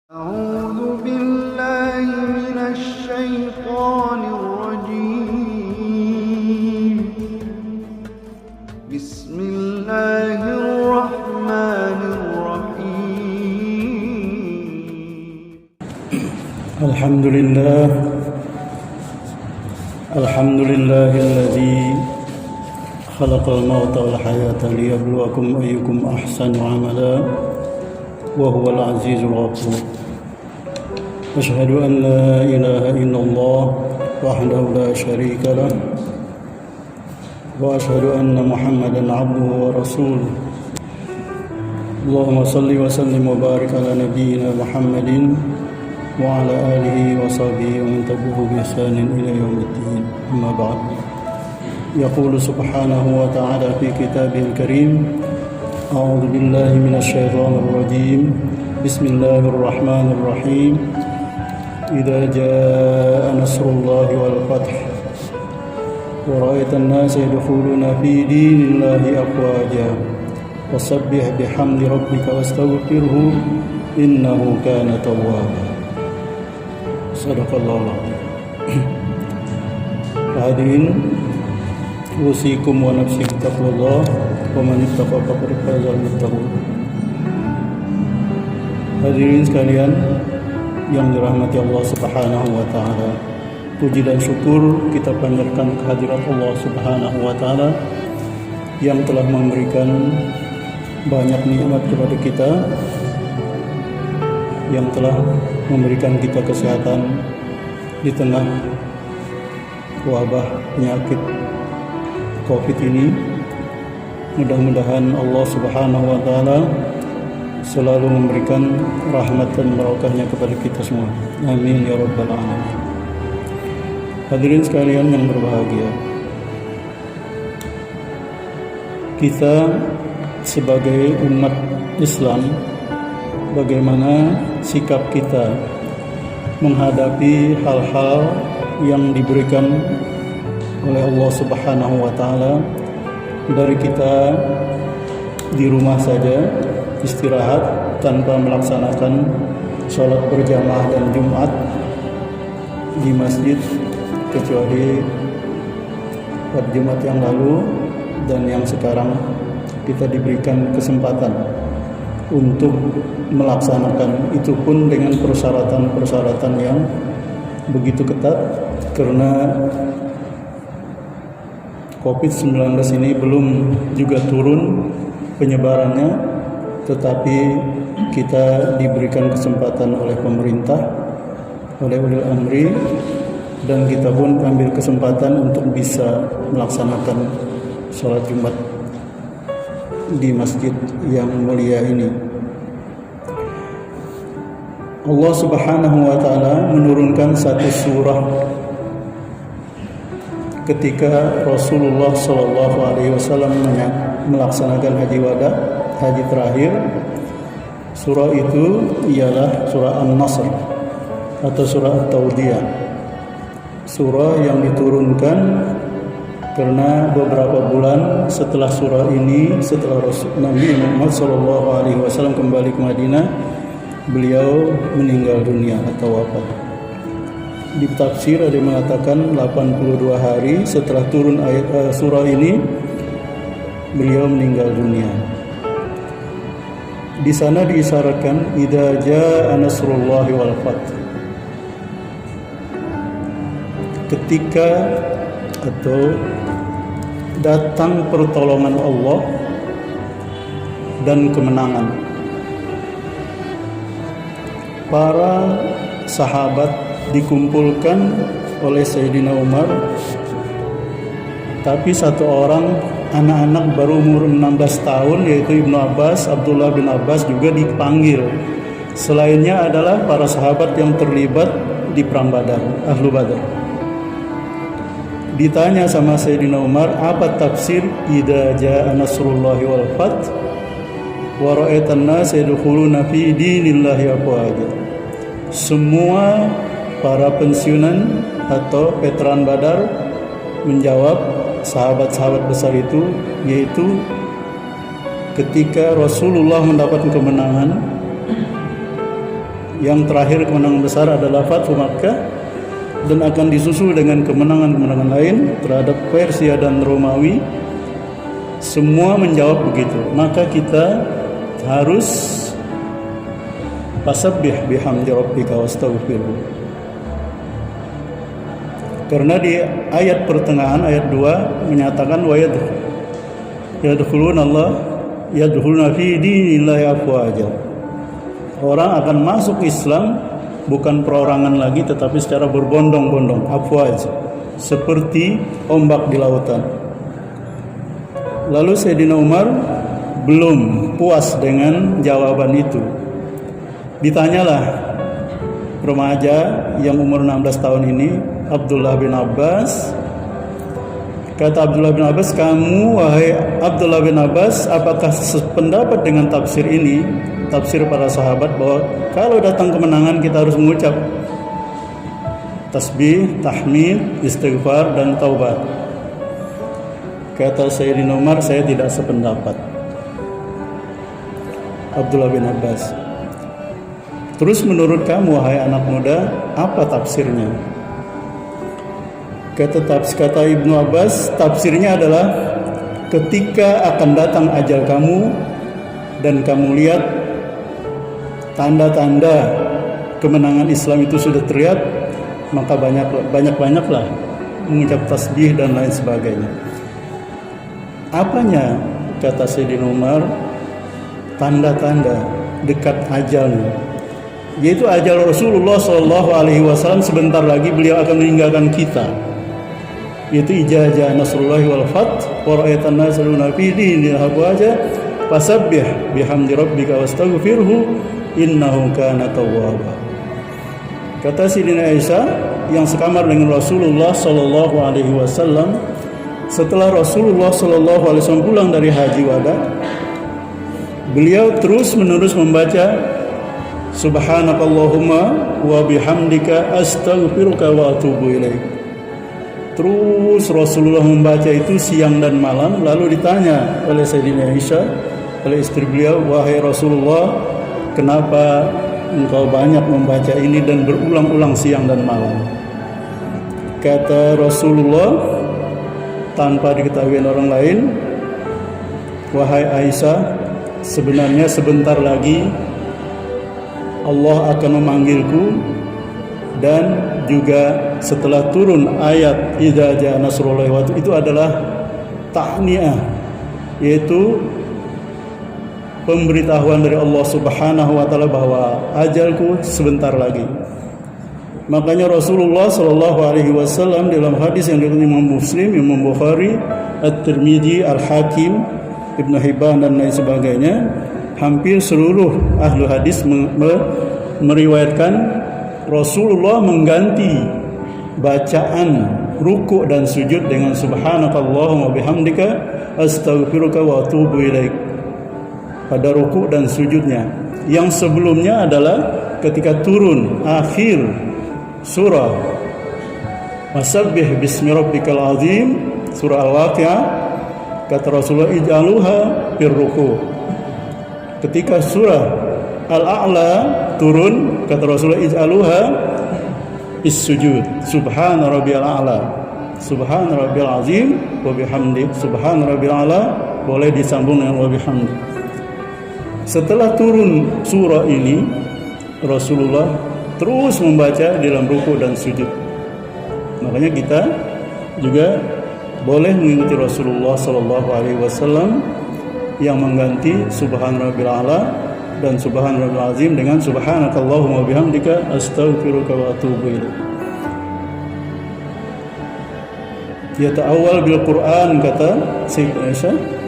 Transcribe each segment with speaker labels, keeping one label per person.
Speaker 1: أعوذ بالله من الشيطان الرجيم بسم الله الرحمن الرحيم
Speaker 2: الحمد لله الذي خلق الموت والحياة ليبلوكم أيكم أحسن عملا وهو العزيز الغفور أشهد أن لا إله إلا الله وحده لا شريك له وأشهد أن محمدا عبده ورسوله اللهم صل وسلم وبارك على نبينا محمد وعلى آله وصحبه ومن تبعه بإحسان إلى يوم الدين أما بعد يقول سبحانه وتعالى في كتابه الكريم أعوذ بالله من الشيطان الرجيم بسم الله الرحمن الرحيم إذا جاء نصر الله والفتح ورأيت الناس يدخلون في دين الله أفواجا فسبح بحمد ربك واستغفره إنه كان توابا Sadaqallahu alazim. Hadirin, usikum wa nafsi bittaqwallah wa man ittaqa faqad faza al-muttaqun. Hadirin sekalian yang dirahmati Allah Subhanahu wa taala. Puji dan syukur kita panjatkan kehadirat Allah Subhanahu wa taala yang telah memberikan banyak nikmat kepada kita, yang telah memberikan kita kesehatan di tengah wabah penyakit COVID ini. Mudah-mudahan Allah Subhanahu wa taala selalu memberikan rahmat dan barakahnya kepada kita semua. Amin ya rabbal alamin. Hadirin sekalian yang berbahagia, kita sebagai umat Islam, bagaimana sikap kita menghadapi hal-hal yang diberikan oleh Allah Subhanahu wa taala. Dari kita di rumah saja istirahat tanpa melaksanakan sholat berjamaah dan Jumat di masjid, kecuali pada Jumat yang lalu dan yang sekarang kita diberikan kesempatan untuk melaksanakan itu pun dengan persyaratan-persyaratan yang begitu ketat, karena COVID-19 ini belum juga turun penyebarannya, tetapi kita diberikan kesempatan oleh pemerintah, oleh ulil amri, dan kita pun ambil kesempatan untuk bisa melaksanakan sholat Jumat di masjid yang mulia ini. Allah Subhanahu wa taala menurunkan satu surah ketika Rasulullah sallallahu alaihi wasallam melaksanakan haji wada, haji terakhir. Surah itu ialah surah An-Nasr atau surah At-Taudiyah. Surah yang diturunkan karena beberapa bulan setelah surah ini, setelah Nabi Muhammad SAW kembali ke Madinah, beliau meninggal dunia atau wafat. Di tafsir ada yang mengatakan 82 hari setelah turun ayat surah ini, beliau meninggal dunia. Di sana diisyaratkan idza jaa nasrullahi wal fath. Ketika atau datang pertolongan Allah dan kemenangan. Para sahabat dikumpulkan oleh Sayyidina Umar, tapi satu orang anak-anak baru umur 16 tahun yaitu Ibnu Abbas, Abdullah bin Abbas juga dipanggil. Selainnya adalah para sahabat yang terlibat di perang Badar, Ahlu Badar. Ditanya sama Sayyidina Umar, apa tafsir idza jaa nasrullahi wal fath wa ra'aitan nas yadkhuluna fi dinillahi afwaja. Semua para pensiunan atau veteran Badar menjawab sahabat-sahabat besar itu, yaitu ketika Rasulullah mendapatkan kemenangan, Yang terakhir kemenangan besar adalah Fathu Makkah, dan akan disusul dengan kemenangan-kemenangan lain terhadap Persia dan Romawi. Semua menjawab begitu. Maka kita harus fasabbih bihamdi rabbika wastaghfirhu. Karena di ayat pertengahan ayat 2 menyatakan wa yadkhuluna fi dinillahi afwaja. Orang akan masuk Islam bukan perorangan lagi, tetapi secara berbondong-bondong, afwaj, seperti ombak di lautan. Lalu Sayyidina Umar belum puas dengan jawaban itu. Ditanyalah remaja yang umur 16 tahun ini, Abdullah bin Abbas. Kata Abdullah bin Abbas, kamu wahai Abdullah bin Abbas, apakah sependapat dengan tafsir ini, tafsir para sahabat, bahwa kalau datang kemenangan kita harus mengucap tasbih, tahmid, istighfar, dan taubat? Kata Sayyidina Umar, saya tidak sependapat. Abdullah bin Abbas, terus menurut kamu wahai anak muda, apa tafsirnya? Kata Ibnu Abbas, tafsirnya adalah ketika akan datang ajal kamu dan kamu lihat tanda-tanda kemenangan Islam itu sudah terlihat, maka banyak-banyaklah mengucap tasbih dan lain sebagainya. Apanya, kata Sayyidina Umar, tanda-tanda dekat ajalnya, yaitu ajal Rasulullah SAW. Sebentar lagi beliau akan meninggalkan kita, yaitu ijazah nasrullahi wal fath wa ra'aitan nasruna fi dinillahi afwaja fasabbih bihamdi rabbika wastaghfirhu innahu kana tawwaba. Kata Sidina Aisyah yang sekamar dengan Rasulullah SAW, setelah Rasulullah SAW pulang dari haji wada, beliau terus menerus membaca subhanakallahumma wa bihamdika astaghfiruka wa atubu ilaik. Terus Rasulullah membaca itu siang dan malam. Lalu ditanya oleh Sayyidina Aisyah, oleh istri beliau, wahai Rasulullah, kenapa engkau banyak membaca ini dan berulang-ulang siang dan malam? Kata Rasulullah tanpa diketahui orang lain, wahai Aisyah, sebenarnya sebentar lagi Allah akan memanggilku, dan juga setelah turun ayat idza jaa nasrullahi wal fath, itu adalah tahniah, yaitu pemberitahuan dari Allah Subhanahu wa taala bahwa ajalku sebentar lagi. Makanya Rasulullah SAW dalam hadis yang diriwayatkan Imam Muslim, Imam Bukhari, At-Tirmidzi, Al-Hakim, Ibnu Hibban dan lain sebagainya, hampir seluruh ahlu hadis meriwayatkan Rasulullah mengganti bacaan ruku' dan sujud dengan subhanakallahumma bihamdika astaghfiruka wa atubu ilaik pada ruku' dan sujudnya. Yang sebelumnya adalah ketika turun akhir surah Wasabbih bismi rabbikal azim, surah Al-Waqi'ah, kata Rasulullah ij'aluha fir ruku'. Ketika surah Al-A'la turun, kata Rasulullah ij'aluha is sujud, subhana rabbiyal a'la, subhana rabbiyal azim wa bihamdi, subhana rabbiyal a'la boleh disambung dengan wa bihamdi. Setelah turun surah ini, Rasulullah terus membaca dalam ruku' dan sujud. Makanya kita juga boleh mengikuti Rasulullah SAW yang mengganti subhana rabbiyal a'la dan subhana rabbiyal azim dengan subhanakallahumma bihamdika astaghfiruka wa atubu ilaik. Yata'awwal bil Quran, kata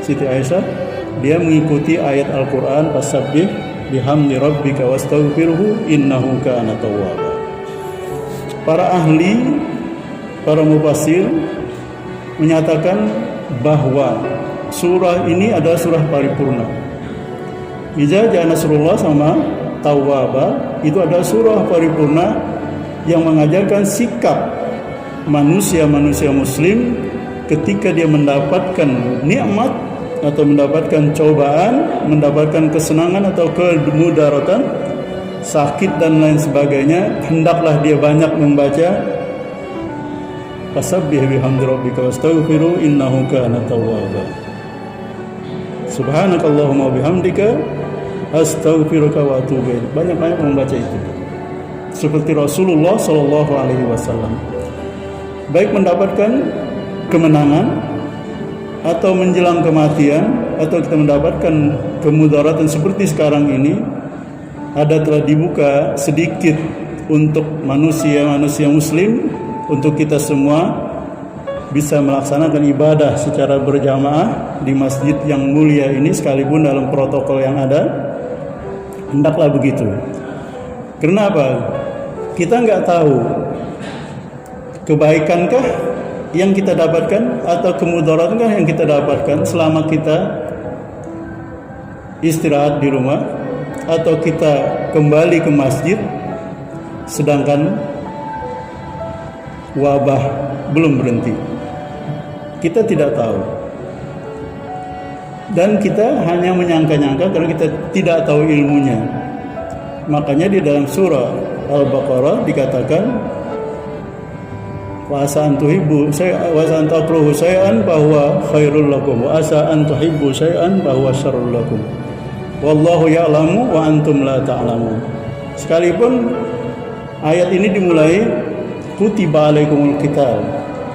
Speaker 2: Siti Aisyah, dia mengikuti ayat Al-Quran, fasabbih bihamdi rabbika wastaghfirhu innahu kana tawwaba. Para ahli, para mufassir menyatakan bahwa surah ini adalah surah paripurna. Idza jaa nasrullah sama tawwaba itu adalah surah paripurna yang mengajarkan sikap manusia-manusia muslim ketika dia mendapatkan nikmat atau mendapatkan cobaan, mendapatkan kesenangan atau kemudaratan, sakit dan lain sebagainya, hendaklah dia banyak membaca fasabbih bihamdi rabbika wastaghfiru innahu kana tawwaba. Subhanakallahumma bihamdika astaghfiruka wa atubu ilaik. Banyak-banyak membaca itu. Seperti Rasulullah sallallahu alaihi wasallam. Baik mendapatkan kemenangan atau menjelang kematian, atau kita mendapatkan kemudaratan seperti sekarang ini, ada telah dibuka sedikit untuk manusia muslim, untuk kita semua bisa melaksanakan ibadah secara berjamaah di masjid yang mulia ini, sekalipun dalam protokol yang ada. Hendaklah begitu. Kenapa? Kita nggak tahu kebaikankah yang kita dapatkan atau kemudaratankah yang kita dapatkan selama kita istirahat di rumah atau kita kembali ke masjid sedangkan wabah belum berhenti. Kita tidak tahu. Dan kita hanya menyangka-nyangka karena kita tidak tahu ilmunya. Makanya di dalam surah Al-Baqarah dikatakan wa asa an tuhibbu syai'an wa asa an takrahu syai'an bahwa khairul lakum wa asa an tuhibbu syai'an bahwa syarrul lakum. Wallahu ya'lamu wa antum la ta'lamun. Sekalipun ayat ini dimulai kutiba alaikumul qital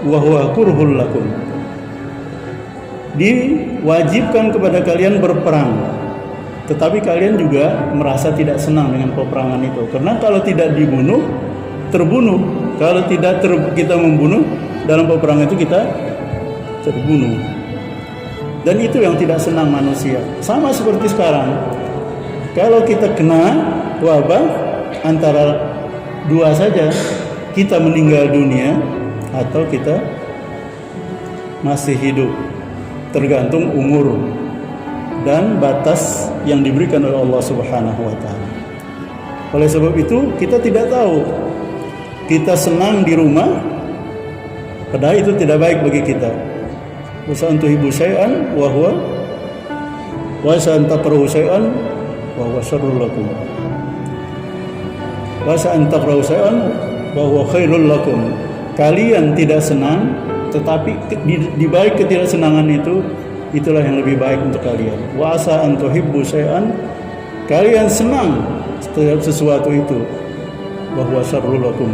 Speaker 2: wa huwa kurhul lakum. Diwajibkan kepada kalian berperang, tetapi kalian juga merasa tidak senang dengan peperangan itu, karena kalau tidak dibunuh terbunuh, kalau tidak kita membunuh dalam peperangan itu kita terbunuh. Dan itu yang tidak senang manusia. Sama seperti sekarang, kalau kita kena wabah, antara dua saja, kita meninggal dunia atau kita masih hidup, tergantung umur dan batas yang diberikan oleh Allah Subhanahu wa taala. Oleh sebab itu kita tidak tahu. Kita senang di rumah, padahal itu tidak baik bagi kita. Wa an tuhibbu syai'an wa huwa wa an takrahu syai'an wa huwa syarrul lakum. Wa an takrahu syai'an wa huwa khairul lakum. Kalian tidak senang, tetapi di balik ketidaksenangan itu, itulah yang lebih baik untuk kalian. Wa asa an tuhibbu syai'an, kalian senang terhadap sesuatu itu, bahwa syarrul lakum,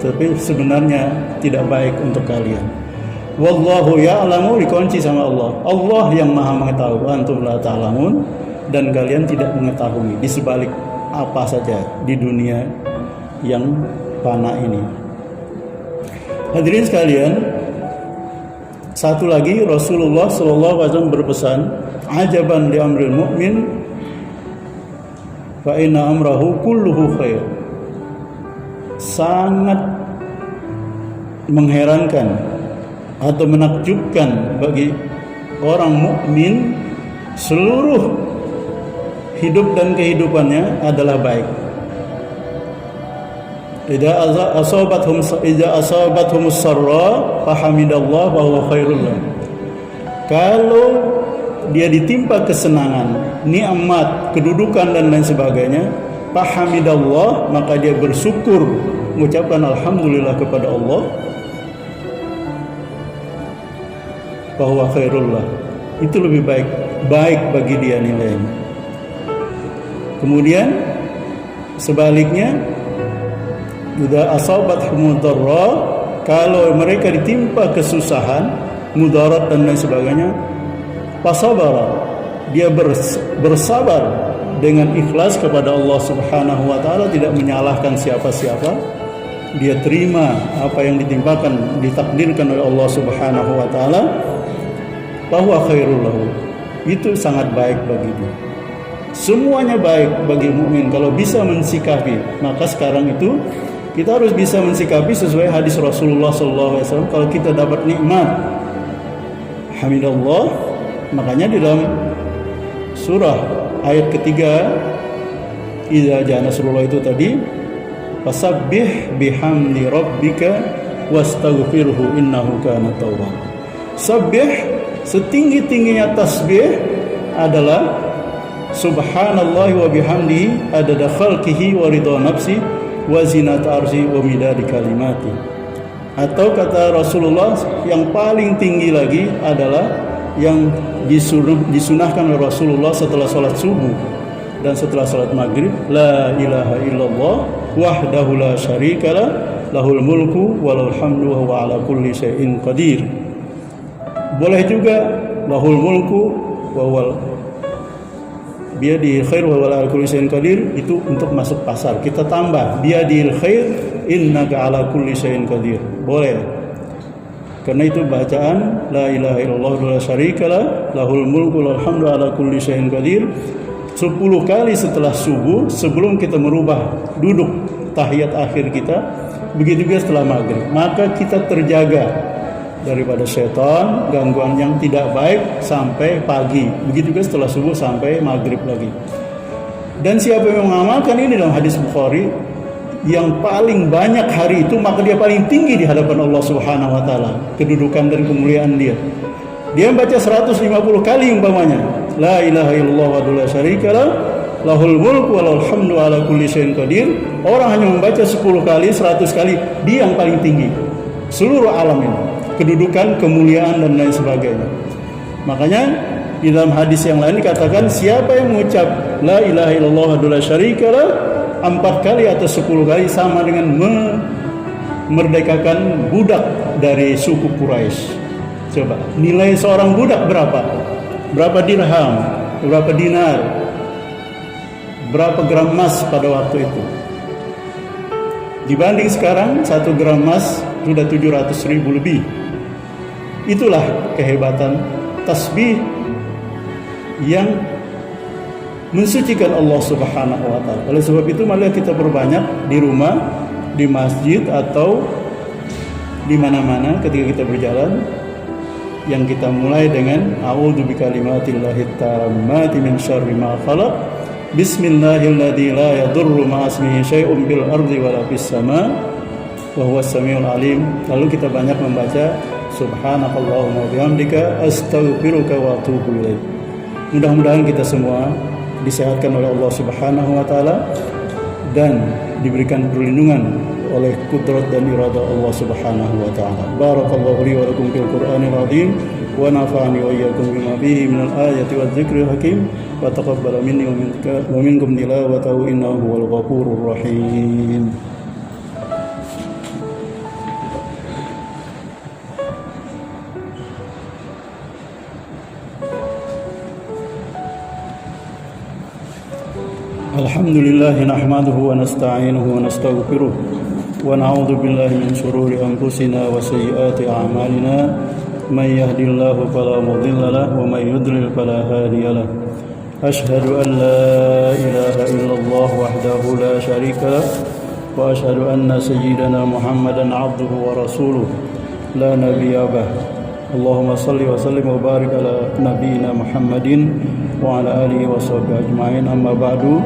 Speaker 2: tapi sebenarnya tidak baik untuk kalian. Wallahu ya'lamu, dikunci sama Allah. Allah yang maha mengetahui, antum la ta'lamun, dan kalian tidak mengetahui di sebalik apa saja di dunia yang fana ini. Hadirin sekalian, satu lagi Rasulullah SAW berpesan, ajaban li amril mu'min fa inna amrahu kulluhu khair. Sangat mengherankan atau menakjubkan bagi orang mukmin, seluruh hidup dan kehidupannya adalah baik. Idza asabathum sarra fahamidallah wa huwa khairul lahum. Kalau dia ditimpa kesenangan, nikmat, kedudukan dan lain sebagainya, fahamidallah, maka dia bersyukur, mengucapkan alhamdulillah kepada Allah, bahwa khairullah, itu lebih baik bagi dia nilainya. Kemudian sebaliknya, idza asabathum darra, kalau mereka ditimpa kesusahan, mudarat dan lain sebagainya, fasabara, dia bersabar dengan ikhlas kepada Allah Subhanahu wa taala, tidak menyalahkan siapa-siapa. Dia terima apa yang ditakdirkan oleh Allah Subhanahu wa taala, bahwa khairul lahu, itu sangat baik bagi dia. Semuanya baik bagi mukmin kalau bisa mensikapi. Maka sekarang itu kita harus bisa mensikapi sesuai hadis Rasulullah SAW. Kalau kita dapat nikmat, hamidallah. Makanya di dalam surah ayat ketiga, idza jaa nasrullah, itu tadi, fasabbih bihamdi rabbika wastaghfirhu innahu kana tawwab. Sabbih, setinggi-tingginya tasbih adalah Subhanallah wa bihamdihi adada khalqihi wa ridha nafsi wa zinata arsy wa midadi kalimati. Atau kata Rasulullah yang paling tinggi lagi adalah yang disunahkan oleh Rasulullah setelah salat subuh dan setelah salat maghrib, la ilaha illallah wahdahu la syarikalah lahul mulku wa lahul hamdu wa huwa ala kulli syai'in qadir. Boleh juga lahul mulku wa huwa biyadihil khair wa huwa ala kulli syai'in qadir, itu untuk masuk pasar. Kita tambah biyadihil khair innaka ala kulli syai'in qadir. Boleh. Karena itu bacaan la ilaha illallah la syarikalah lahul mulku wa lahul hamdu ala kulli syai'in qadir 10 kali setelah subuh sebelum kita merubah duduk tahiyat akhir kita, begitu juga setelah maghrib. Maka kita terjaga daripada setan, gangguan yang tidak baik sampai pagi. Begitu juga setelah subuh sampai maghrib lagi. Dan siapa yang mengamalkan ini dalam hadis Bukhari, yang paling banyak hari itu, maka dia paling tinggi di hadapan Allah Subhanahu wa taala, kedudukan dan kemuliaan dia. Dia membaca 150 kali umpamanya, la ilaha illallah wa la syarikalah lahul mulku wa lahul hamdu ala kulli syai'in qadir. Orang hanya membaca 10 kali, 100 kali, dia yang paling tinggi seluruh alam ini, kedudukan, kemuliaan dan lain sebagainya. Makanya di dalam hadis yang lain dikatakan, siapa yang mengucap la ilaha illallah wa la syarikalah 4 kali atau 10 kali sama dengan memerdekakan budak dari suku Quraisy. Coba nilai seorang budak berapa? Berapa dirham? Berapa dinar? Berapa gram emas pada waktu itu? Dibanding sekarang 1 gram emas sudah 700.000 lebih. Itulah kehebatan tasbih yang mensucikan Allah Subhanahu wa taala. Oleh sebab itu marilah kita perbanyak di rumah, di masjid atau di mana-mana ketika kita berjalan, yang kita mulai dengan a'udzu bikalimatillahi tammati min syarri ma khalaq, bismillahilladzi la yadurru ma'asmihi syai'un bil ardi wala fis sama wa huwas samiul alim. Lalu kita banyak membaca subhanakallahumma wa bihamdika astaghfiruka wa atubu ilaik. Mudah-mudahan kita semua disehatkan oleh Allah Subhanahu wa taala dan diberikan perlindungan oleh kudrat dan irada Allah Subhanahu wa taala. Barakallahu li wa lakum fil Qur'anil azim wa nafa'ani wa iyyakum bima fihi minal ayati wadh dzikril hakim wa taqabbal minni wa minkum tilawatahu innahu huwal ghafurur rahim. Alhamdulillah nahmaduhu wa nasta'inuhu wa nastaghfiruh wa na'udzu billahi min shururi anfusina wa sayyiati a'malina may yahdihillahu fala mudilla lahu wa may yudlil fala hadiya lahu. Ashhadu an la ilaha illallah wahdahu la syarika lah wa ashhadu anna sayyidana Muhammadan 'abduhu wa rasuluh la nabiyya ba'd. Allahumma salli wa sallim wa barik ala nabiyyina Muhammadin wa ala alihi wa sahbihi ajma'in. Amma ba'du.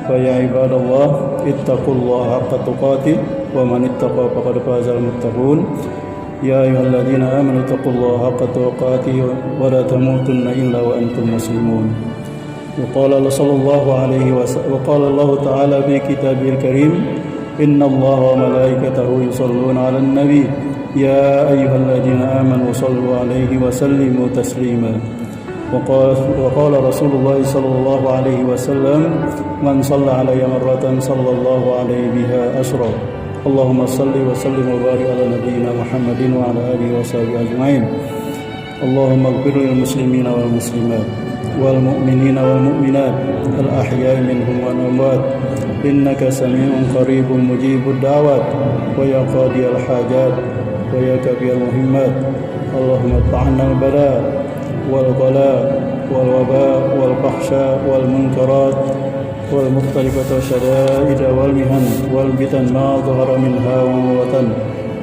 Speaker 2: Fa ya ibadallah ittaqullaha haqqa tuqatih wa man ittaqa faqad fazal muttaqun. Ya ayyuhalladzina amanu taqullaha haqqa tuqatih wa la tamutunna illa wa antum muslimun. Wa qala sallallahu alaihi wasallam wa qala Allah ta'ala fi kitabihil karim, innallaha wa malaikatahu yusholluna 'alan nabi ya ayyuhalladzina amanu shallu 'alaihi wa sallimu taslima. وقال رسول الله صلى الله عليه وسلم من صلى علي مرة صلى الله عليه بها أشرا. اللهم صل وسلم وبارك على نبينا محمد وعلى آله وصحبه أجمعين. اللهم اغفر للمسلمين والمسلمات والمؤمنين والمؤمنات الأحياء منهم والأموات إنك سميع قريب مجيب الدعوات ويا قاضي الحاجات ويا كافي المهمات. اللهم ادفع عنا البلاء والغلاء والوباء والفحشاء والمنكرات والمختلفة والشدائد والمهن والفتن ما ظهر منها وما بطن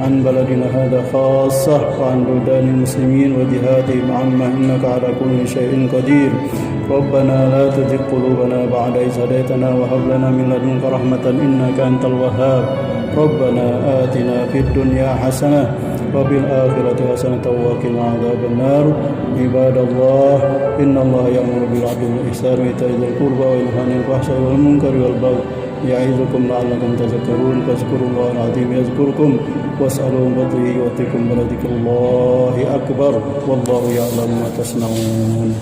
Speaker 2: عن بلدنا هذا خاصة وعن بلدان المسلمين وجهاتهم عامة إنك على كل شيء قدير. ربنا لا تزغ قلوبنا بعد إذ هديتنا وهب لنا من لدنك رحمة إنك أنت الوهاب. ربنا آتنا في الدنيا حسنة وفي الآخرة حسنة وقنا عذاب النار عباد الله إن الله يأمر بالعدل والإحسان وإيتاء ذي القربى وينهى عن الفحشاء والمنكر والبغي يعظكم لعلكم تذكرون فاذكروا الله العظيم يذكركم واسألوا من فضله يؤتكم ولذكر الله أكبر والله يعلم ما تصنعون